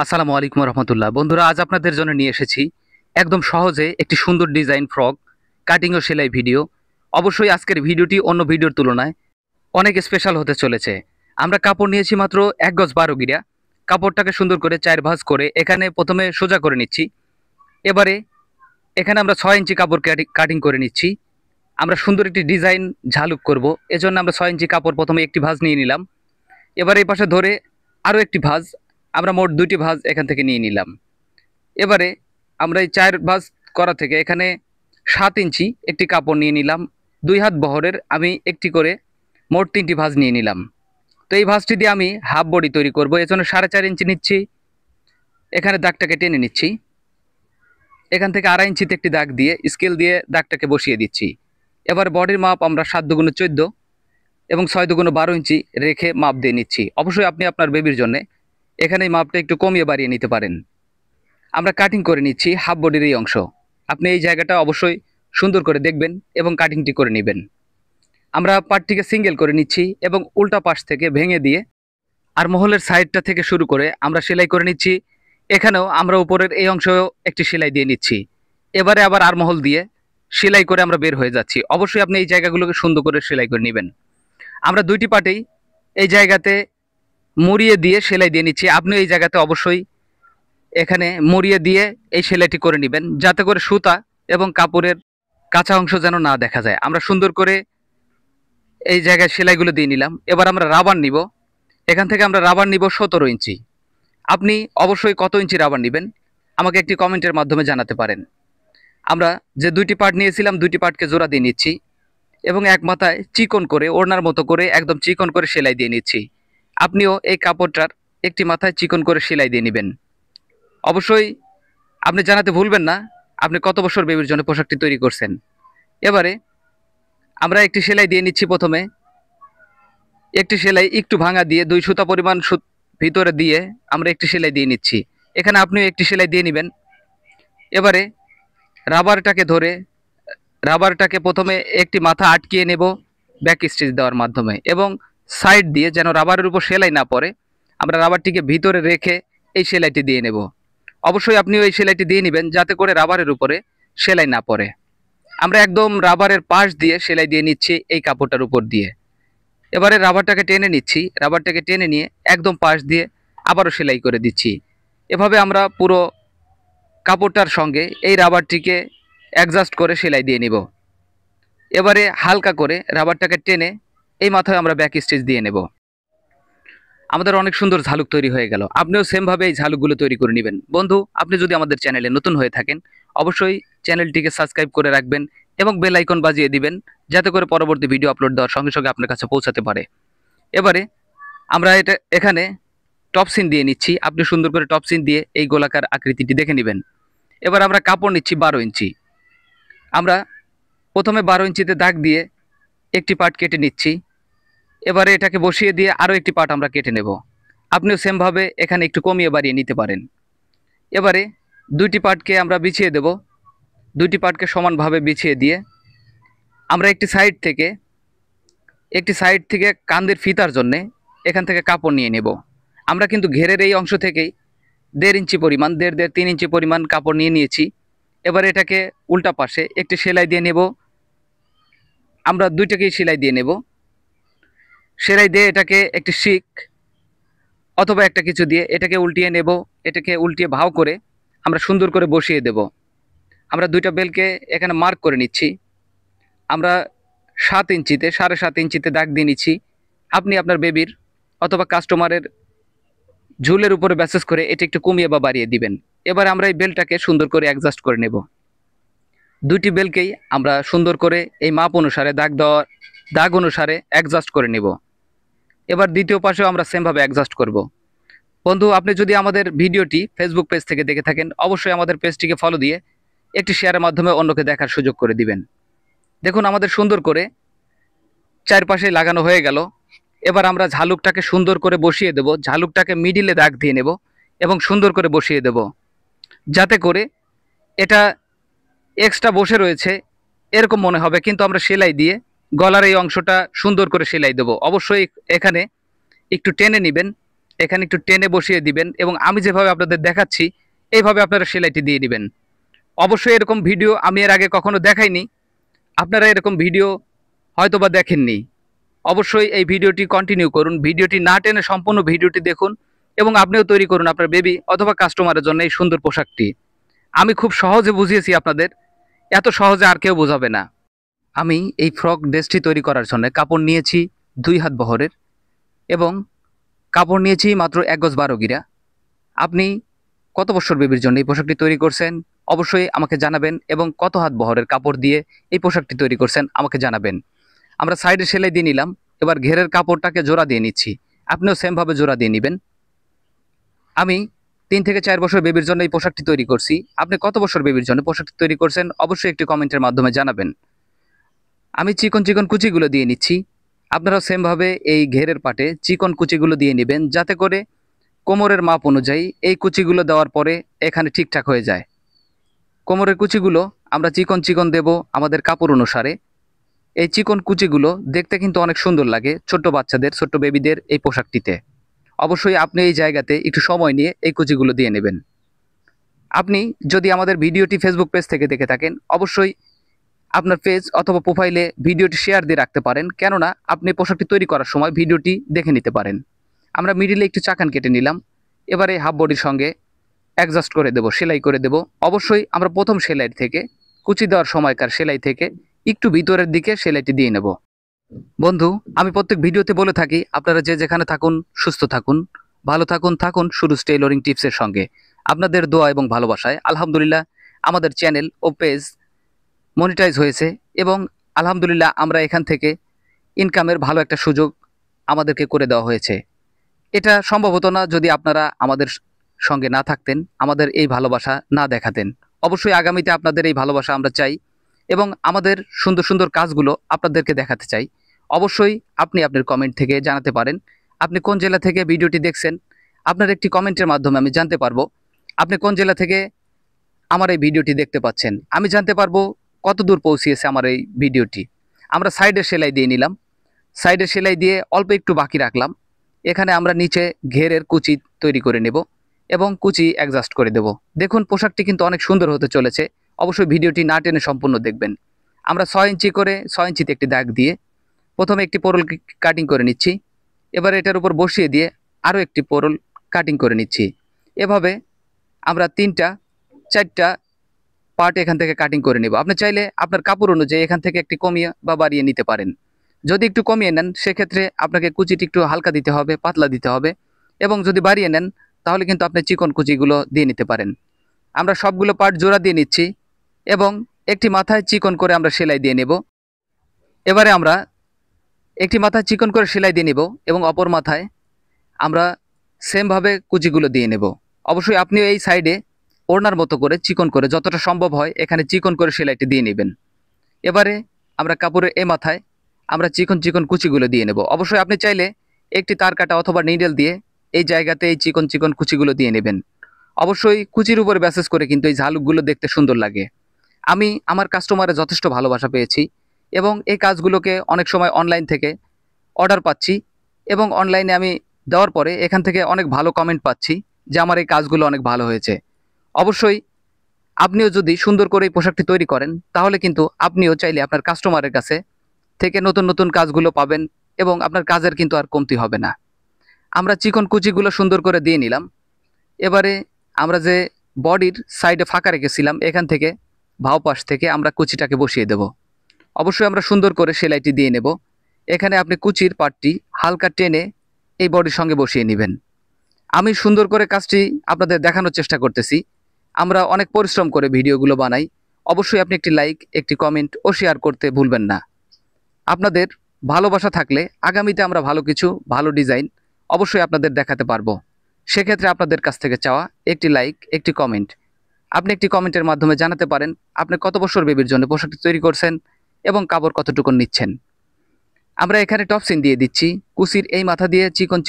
আসসালামু আলাইকুম রহমতুল্লাহ। বন্ধুরা, আজ আপনাদের জন্য নিয়ে এসেছি একদম সহজে একটি সুন্দর ডিজাইন ফ্রক কাটিং ও সেলাই ভিডিও। অবশ্যই আজকের ভিডিওটি অন্য ভিডিওর তুলনায় অনেক স্পেশাল হতে চলেছে। আমরা কাপড় নিয়েছি মাত্র 1 গজ 12 গিরা। কাপড়টাকে সুন্দর করে 4 ভাঁজ করে এখানে প্রথমে সোজা করে নিচ্ছি। এবারে এখানে আমরা 6 ইঞ্চি কাপড় কাটিং করে নিচ্ছি। আমরা সুন্দর একটি ডিজাইন ঝালুক করব, এজন্য আমরা 6 ইঞ্চি কাপড় প্রথমে একটি ভাঁজ নিয়ে নিলাম। এবারে এই পাশে ধরে আরও একটি ভাঁজ, আমরা মোট 2টি ভাঁজ এখান থেকে নিয়ে নিলাম। এবারে আমরা এই 4 ভাঁজ করা থেকে এখানে 7 ইঞ্চি একটি কাপড় নিয়ে নিলাম। 2 হাত বহরের আমি একটি করে মোট 3টি ভাঁজ নিয়ে নিলাম। তো এই ভাঁজটি দিয়ে আমি হাফ বডি তৈরি করব, এজন্য 4.5 ইঞ্চি নিচ্ছি। এখানে দাগটাকে টেনে নিচ্ছি। এখান থেকে 2.5 ইঞ্চিতে একটি দাগ দিয়ে স্কেল দিয়ে দাগটাকে বসিয়ে দিচ্ছি। এবার বডির মাপ আমরা 7×14 এবং 6×12 ইঞ্চি রেখে মাপ দিয়ে নিচ্ছি। অবশ্যই আপনি আপনার বেবির জন্য এখানে এই মাপটা একটু কমিয়ে বাড়িয়ে নিতে পারেন। আমরা কাটিং করে নিচ্ছি হাফ বডির এই অংশ। আপনি এই জায়গাটা অবশ্যই সুন্দর করে দেখবেন এবং কাটিংটি করে নেবেন। আমরা পার্টটিকে সিঙ্গেল করে নিচ্ছি এবং উল্টা পাশ থেকে ভেঙে দিয়ে আর মহলের সাইডটা থেকে শুরু করে আমরা সেলাই করে নিচ্ছি। এখানেও আমরা উপরের এই অংশেও একটি সেলাই দিয়ে নিচ্ছি। এবারে আবার আর মহল দিয়ে সেলাই করে আমরা বের হয়ে যাচ্ছি। অবশ্যই আপনি এই জায়গাগুলোকে সুন্দর করে সেলাই করে নেবেন। আমরা 2টি পার্টেই এই জায়গাতে মুড়িয়ে দিয়ে সেলাই দিয়ে নিচ্ছি। আপনি এই জায়গাতে অবশ্যই এখানে মুড়িয়ে দিয়ে এই সেলাইটি করে নেবেন, যাতে করে সুতা এবং কাপড়ের কাঁচা অংশ যেন না দেখা যায়। আমরা সুন্দর করে এই জায়গায় সেলাইগুলো দিয়ে নিলাম। এবার আমরা রাবার নিব। এখান থেকে আমরা রাবার নিব 17 ইঞ্চি। আপনি অবশ্যই কত ইঞ্চি রাবার নেবেন আমাকে একটি কমেন্টের মাধ্যমে জানাতে পারেন। আমরা যে 2টি পার্ট নিয়েছিলাম 2টি পার্টকে জোড়া দিয়ে নিচ্ছি এবং এক মাথায় চিকন করে ওড়নার মতো করে একদম চিকন করে সেলাই দিয়ে নিচ্ছি। আপনিও এই কাপড়টার একটি মাথায় চিকন করে সেলাই দিয়ে নেবেন। অবশ্যই আপনি জানাতে ভুলবেন না আপনি কত বছর বেবির জন্য পোশাকটি তৈরি করছেন। এবারে আমরা একটি সেলাই দিয়ে নিচ্ছি। প্রথমে একটি সেলাই একটু ভাঙা দিয়ে 2 সুতা পরিমাণ ভিতরে দিয়ে আমরা একটি সেলাই দিয়ে নিচ্ছি। এখানে আপনিও একটি সেলাই দিয়ে নেবেন। এবারে রাবারটাকে ধরে রাবারটাকে প্রথমে একটি মাথা আটকিয়ে নেব ব্যাক স্টিচ দেওয়ার মাধ্যমে, এবং সাইড দিয়ে যেন রাবারের উপর সেলাই না পড়ে আমরা রাবারটিকে ভিতরে রেখে এই সেলাইটি দিয়ে নেব। অবশ্যই আপনিও এই সেলাইটি দিয়ে নেবেন যাতে করে রাবারের উপরে সেলাই না পড়ে। আমরা একদম রাবারের পাশ দিয়ে সেলাই দিয়ে নিচ্ছি এই কাপড়টার উপর দিয়ে। এবারে রাবারটাকে টেনে নিচ্ছি। রাবারটাকে টেনে নিয়ে একদম পাশ দিয়ে আবারও সেলাই করে দিচ্ছি। এভাবে আমরা পুরো কাপড়টার সঙ্গে এই রাবারটিকে অ্যাডজাস্ট করে সেলাই দিয়ে নিব। এবারে হালকা করে রাবারটাকে টেনে এই মাথায় আমরা ব্যাক স্টিচ দিয়ে নেব। আমাদের অনেক সুন্দর ঝালুক তৈরি হয়ে গেল। আপনিও সেমভাবে এই ঝালুকগুলো তৈরি করে নেবেন। বন্ধু, আপনি যদি আমাদের চ্যানেলে নতুন হয়ে থাকেন অবশ্যই চ্যানেলটিকে সাবস্ক্রাইব করে রাখবেন এবং বেল আইকন বাজিয়ে দিবেন, যাতে করে পরবর্তী ভিডিও আপলোড দেওয়ার সঙ্গে সঙ্গে আপনার কাছে পৌঁছাতে পারে। এবারে আমরা এখানে টপ সিন দিয়ে নিচ্ছি। আপনি সুন্দর করে টপ সিন দিয়ে এই গোলাকার আকৃতিটি দেখে নেবেন। এবার আমরা কাপড় নিচ্ছি 12 ইঞ্চি। আমরা প্রথমে 12 ইঞ্চিতে দাগ দিয়ে একটি পার্ট কেটে নিচ্ছি। এবারে এটাকে বসিয়ে দিয়ে আরও একটি পার্ট আমরা কেটে নেব। আপনিও সেমভাবে এখানে একটু কমিয়ে বাড়িয়ে নিতে পারেন। এবারে 2টি পার্টকে আমরা বিছিয়ে দেব। 2টি পার্টকে সমানভাবে বিছিয়ে দিয়ে আমরা একটি সাইড থেকে কাঁধের ফিতার জন্যে এখান থেকে কাপড় নিয়ে নেব। আমরা কিন্তু ঘেরের এই অংশ থেকেই 1.5 ইঞ্চি পরিমাণ 1.5-3 ইঞ্চি পরিমাণ কাপড় নিয়ে নিয়েছি। এবার এটাকে উল্টা পাশে একটি সেলাই দিয়ে নেব। আমরা 2টাকেই সেলাই দিয়ে নেব। সেলাই দিয়ে এটাকে একটি শিক অথবা একটা কিছু দিয়ে এটাকে উল্টিয়ে নেব। এটাকে উল্টিয়ে ভাও করে আমরা সুন্দর করে বসিয়ে দেব। আমরা 2টা বেলকে এখানে মার্ক করে নিচ্ছি। আমরা 7 ইঞ্চিতে 7.5 ইঞ্চিতে দাগ দিয়ে নিচ্ছি। আপনি আপনার বেবির অথবা কাস্টমারের ঝুলের উপরে ব্যাসেস করে এটা একটু কমিয়ে বা বাড়িয়ে দিবেন। এবার আমরা এই বেলটাকে সুন্দর করে অ্যাডজাস্ট করে নেব। 2টি বেলকেই আমরা সুন্দর করে এই মাপ অনুসারে দাগ অনুসারে অ্যাডজাস্ট করে নেব। এবার দ্বিতীয় পাশেও আমরা সেমভাবে অ্যাডজাস্ট করব। বন্ধু, আপনি যদি আমাদের ভিডিওটি ফেসবুক পেজ থেকে দেখে থাকেন অবশ্যই আমাদের পেজটিকে ফলো দিয়ে একটি শেয়ারের মাধ্যমে অন্যকে দেখার সুযোগ করে দিবেন। দেখুন আমাদের সুন্দর করে চারপাশে লাগানো হয়ে গেল। এবার আমরা ঝালুকটাকে সুন্দর করে বসিয়ে দেব। ঝালুকটাকে মিডিলে দাগ দিয়ে নেব এবং সুন্দর করে বসিয়ে দেব, যাতে করে এটা এক্সট্রা বসে রয়েছে এরকম মনে হবে, কিন্তু আমরা সেলাই দিয়ে গলার এই অংশটা সুন্দর করে সেলাই দেব। অবশ্যই এখানে একটু টেনে নেবেন এখানে একটু টেনে বসিয়ে দিবেন এবং আমি যেভাবে আপনাদের দেখাচ্ছি এইভাবে আপনারা সেলাইটি দিয়ে দিবেন। অবশ্যই এরকম ভিডিও আমি এর আগে কখনো দেখাইনি, আপনারা এরকম ভিডিও হয়তোবা দেখেননি। অবশ্যই এই ভিডিওটি কন্টিনিউ করুন, ভিডিওটি না টেনে সম্পূর্ণ ভিডিওটি দেখুন এবং আপনিও তৈরি করুন আপনার বেবি অথবা কাস্টমারের জন্য এই সুন্দর পোশাকটি। আমি খুব সহজে বুঝিয়েছি আপনাদের, এত সহজে আর কেউ বোঝাবে না। আমি এই ফ্রক ড্রেসটি তৈরি করার জন্য কাপড় নিয়েছি 2 হাত বহরের এবং কাপড় নিয়েছি মাত্র 1 গজ 12 গিরা। আপনি কত বছর বেবির জন্য এই পোশাকটি তৈরি করছেন অবশ্যই আমাকে জানাবেন এবং কত হাত বহরের কাপড় দিয়ে এই পোশাকটি তৈরি করছেন আমাকে জানাবেন। আমরা সাইডে সেলাই দিয়ে নিলাম, এবার ঘেরের কাপড়টাকে জোড়া দিয়ে নিচ্ছি। আপনিও সেমভাবে জোড়া দিয়ে নেবেন। আমি 3 থেকে 4 বছর বেবির জন্য এই পোশাকটি তৈরি করছি। আপনি কত বছর বেবির জন্য পোশাকটি তৈরি করছেন অবশ্যই একটি কমেন্টের মাধ্যমে জানাবেন। আমি চিকন চিকন কুচিগুলো দিয়ে নিচ্ছি। আপনারাও সেমভাবে এই ঘেরের পাটে চিকন কুচিগুলো দিয়ে নেবেন, যাতে করে কোমরের মাপ অনুযায়ী এই কুচিগুলো দেওয়ার পরে এখানে ঠিকঠাক হয়ে যায়। কোমরের কুচিগুলো আমরা চিকন চিকন দেব আমাদের কাপড় অনুসারে। এই চিকন কুচিগুলো দেখতে কিন্তু অনেক সুন্দর লাগে ছোট্ট বাচ্চাদের, ছোট্ট বেবিদের এই পোশাকটিতে। অবশ্যই আপনি এই জায়গাতে একটু সময় নিয়ে এই কুচিগুলো দিয়ে নেবেন। আপনি যদি আমাদের ভিডিওটি ফেসবুক পেজ থেকে দেখে থাকেন অবশ্যই আপনার পেজ অথবা প্রোফাইলে ভিডিওটি শেয়ার দিয়ে রাখতে পারেন, কেননা আপনি পোশাকটি তৈরি করার সময় ভিডিওটি দেখে নিতে পারেন। আমরা মিডিলে একটু চাকান কেটে নিলাম, এবারে হাফ বডির সঙ্গে অ্যাডজাস্ট করে দেব, সেলাই করে দেব। অবশ্যই আমরা প্রথম সেলাই থেকে কুচি দেওয়ার সময়কার সেলাই থেকে একটু ভিতরের দিকে সেলাইটি দিয়ে নেব। বন্ধু, আমি প্রত্যেক ভিডিওতে বলে থাকি আপনারা যে যেখানে থাকুন সুস্থ থাকুন, ভালো থাকুন, থাকুন সুরুজ টেইলরিং টিপসের সঙ্গে। আপনাদের দোয়া এবং ভালোবাসায় আলহামদুলিল্লাহ আমাদের চ্যানেল ও পেজ মনিটাইজ হয়েছে এবং আলহামদুলিল্লাহ আমরা এখান থেকে ইনকামের ভালো একটা সুযোগ আমাদেরকে করে দেওয়া হয়েছে। এটা সম্ভব হতো না যদি আপনারা আমাদের সঙ্গে না থাকতেন, আমাদের এই ভালোবাসা না দেখাতেন। অবশ্যই আগামীতে আপনাদের এই ভালোবাসা আমরা চাই এবং আমাদের সুন্দর সুন্দর কাজগুলো আপনাদেরকে দেখাতে চাই। অবশ্যই আপনি আপনার কমেন্ট থেকে জানাতে পারেন আপনি কোন জেলা থেকে ভিডিওটি দেখছেন। আপনার একটি কমেন্টের মাধ্যমে আমি জানতে পারবো আপনি কোন জেলা থেকে আমার এই ভিডিওটি দেখতে পাচ্ছেন। আমি জানতে পারবো কত দূর পৌঁছিয়েছে আমার এই ভিডিওটি। আমরা সাইডে সেলাই দিয়ে নিলাম, সাইডে সেলাই দিয়ে অল্প একটু বাকি রাখলাম। এখানে আমরা নিচে ঘেরের কুচি তৈরি করে নেব এবং কুচি অ্যাডজাস্ট করে দেব। দেখুন পোশাকটি কিন্তু অনেক সুন্দর হতে চলেছে। অবশ্যই ভিডিওটি না টেনে সম্পূর্ণ দেখবেন। আমরা 6 ইঞ্চি করে 6 ইঞ্চিতে একটি দাগ দিয়ে প্রথমে একটি পোরল কাটিং করে নিচ্ছি। এবার এটার উপর বসিয়ে দিয়ে আরও একটি পোরল কাটিং করে নিচ্ছি। এভাবে আমরা 3টা 4টা পার্ট এখান থেকে কাটিং করে নেব। আপনি চাইলে আপনার কাপড় অনুযায়ী এখান থেকে একটি কমিয়ে বা বাড়িয়ে নিতে পারেন। যদি একটু কমিয়ে নেন সেক্ষেত্রে আপনাকে কুচিটি একটু হালকা দিতে হবে, পাতলা দিতে হবে এবং যদি বাড়িয়ে নেন তাহলে কিন্তু আপনি চিকন কুচিগুলো দিয়ে নিতে পারেন। আমরা সবগুলো পার্ট জোড়া দিয়ে নিচ্ছি এবং একটি মাথায় চিকন করে আমরা সেলাই দিয়ে নেব। এবারে আমরা একটি মাথায় চিকন করে সেলাই দিয়ে নেব এবং অপর মাথায় আমরা সেমভাবে কুচিগুলো দিয়ে নেব। অবশ্যই আপনিও এই সাইডে ওড়নার মতো করে চিকন করে যতটা সম্ভব হয় এখানে চিকন করে সেলাইটি দিয়ে নেবেন। এবারে আমরা কাপড়ের এই মাথায় আমরা চিকন চিকন কুচিগুলো দিয়ে নেব। অবশ্যই আপনি চাইলে একটি তার কাটা অথবা নিডেল দিয়ে এই জায়গাতে এই চিকন চিকন কুচিগুলো দিয়ে নেবেন। অবশ্যই কুচির উপর বেসেস করে কিন্তু এই ঝালুকগুলো দেখতে সুন্দর লাগে। আমি আমার কাস্টমারের যথেষ্ট ভালোবাসা পেয়েছি এবং এই কাজগুলোকে অনেক সময় অনলাইন থেকে অর্ডার পাচ্ছি এবং অনলাইনে আমি দেওয়ার পরে এখান থেকে অনেক ভালো কমেন্ট পাচ্ছি যে আমার এই কাজগুলো অনেক ভালো হয়েছে। অবশ্যই আপনিও যদি সুন্দর করে এই পোশাকটি তৈরি করেন তাহলে কিন্তু আপনিও চাইলে আপনার কাস্টমারের কাছে থেকে নতুন নতুন কাজগুলো পাবেন এবং আপনার কাজের কিন্তু আর কমতি হবে না। আমরা চিকন কুচিগুলো সুন্দর করে দিয়ে নিলাম। এবারে আমরা যে বডির সাইডে ফাঁকা রেখেছিলাম এখান থেকে বাও পাশ থেকে আমরা কুচিটাকে বসিয়ে দেব। অবশ্যই আমরা সুন্দর করে সেলাইটি দিয়ে নেব। এখানে আপনি কুচির পার্টটি হালকা টেনে এই বডির সঙ্গে বসিয়ে নেবেন। আমি সুন্দর করে কাজটি আপনাদের দেখানোর চেষ্টা করতেছি। আমরা অনেক পরিশ্রম করে ভিডিওগুলো বানাই। অবশ্যই আপনি একটি লাইক, একটি কমেন্ট ও শেয়ার করতে ভুলবেন না। আপনাদের ভালোবাসা থাকলে আগামীতে আমরা ভালো কিছু ভালো ডিজাইন অবশ্যই আপনাদের দেখাতে পারবো। সেক্ষেত্রে আপনাদের কাছ থেকে চাওয়া একটি লাইক, একটি কমেন্ট। আপনি একটি কমেন্টের মাধ্যমে জানাতে পারেন আপনি কত বছর বেবির জন্য পোশাকটি তৈরি করছেন এবং কাপড় কতটুকু নিচ্ছেন। আমরা এখানে টপসিন দিয়ে দিচ্ছি কুচির এই মাথা দিয়ে চিকন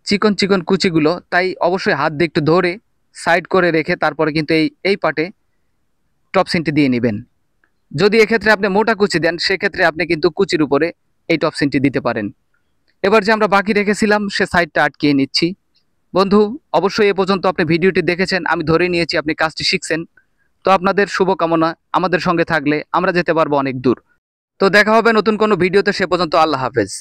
চিকন চিকন কুচিগুলো, তাই অবশ্যই হাত দিয়ে একটু ধরে সাইড করে রেখে তারপরে কিন্তু এই পার্টে টপসিনটি দিয়ে নেবেন। যদি এক্ষেত্রে আপনি মোটা কুচি দেন সেক্ষেত্রে আপনি কিন্তু কুচির উপরে এই টপসিনটি দিতে পারেন। এবার যে আমরা বাকি রেখেছিলাম সে সাইডটা আটকিয়ে নিচ্ছি। বন্ধু, অবশ্যই এ পর্যন্ত আপনি ভিডিওটি দেখেছেন, আমি ধরে নিয়েছি আপনি কাজটি শিখছেন। তো আপনাদের শুভকামনা, আমাদের সঙ্গে থাকলে আমরা যেতে পারবো অনেক দূর। তো দেখা হবে নতুন কোনো ভিডিওতে, সে পর্যন্ত আল্লাহ হাফেজ।